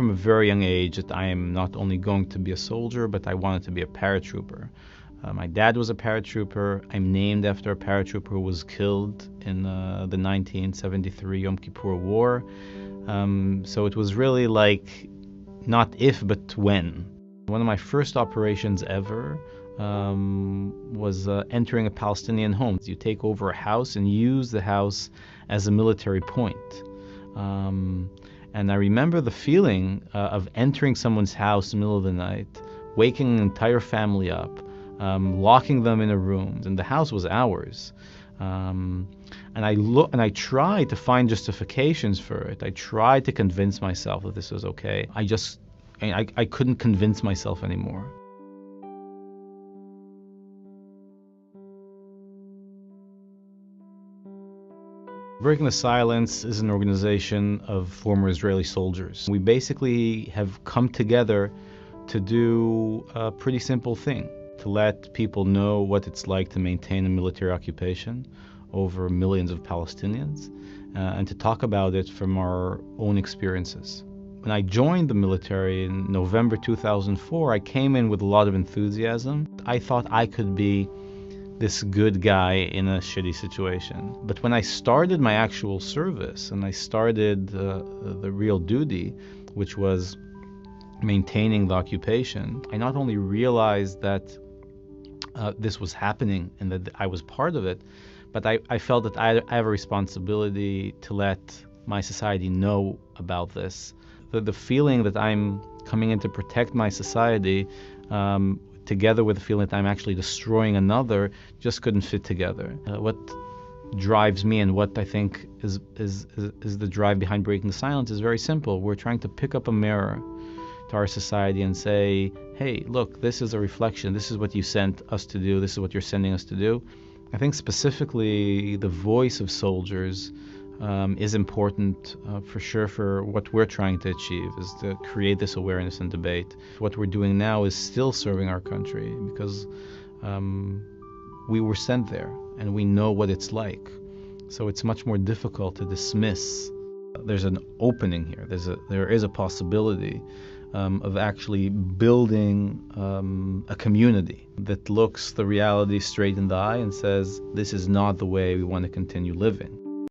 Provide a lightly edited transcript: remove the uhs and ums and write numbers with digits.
From a very young age that I am not only going to be a soldier, but I wanted to be a paratrooper. My dad was a paratrooper. I'm named after a paratrooper who was killed in the 1973 Yom Kippur War. So it was really like not if, but when. One of my first operations ever was entering a Palestinian home. You take over a house and use the house as a military point. And I remember the feeling of entering someone's house in the middle of the night, waking an entire family up, locking them in a room, and the house was ours. And I tried to find justifications for it. I tried to convince myself that this was okay. I couldn't convince myself anymore. Breaking the Silence is an organization of former Israeli soldiers. We basically have come together to do a pretty simple thing, to let people know what it's like to maintain a military occupation over millions of Palestinians, and to talk about it from our own experiences. When I joined the military in November 2004, I came in with a lot of enthusiasm. I thought I could be this good guy in a shitty situation. But when I started my actual service and I started the real duty, which was maintaining the occupation, I not only realized that this was happening and that I was part of it, but I felt that I have a responsibility to let my society know about this. The feeling that I'm coming in to protect my society, together with the feeling that I'm actually destroying another, just couldn't fit together. What drives me and what I think is the drive behind Breaking the Silence is very simple. We're trying to pick up a mirror to our society and say, hey, look, this is a reflection. This is what you sent us to do. This is what you're sending us to do. I think specifically the voice of soldiers is important for sure for what we're trying to achieve, is to create this awareness and debate. What we're doing now is still serving our country because we were sent there and we know what it's like. So it's much more difficult to dismiss. There's an opening here. There is a possibility of actually building a community that looks the reality straight in the eye and says, this is not the way we want to continue living.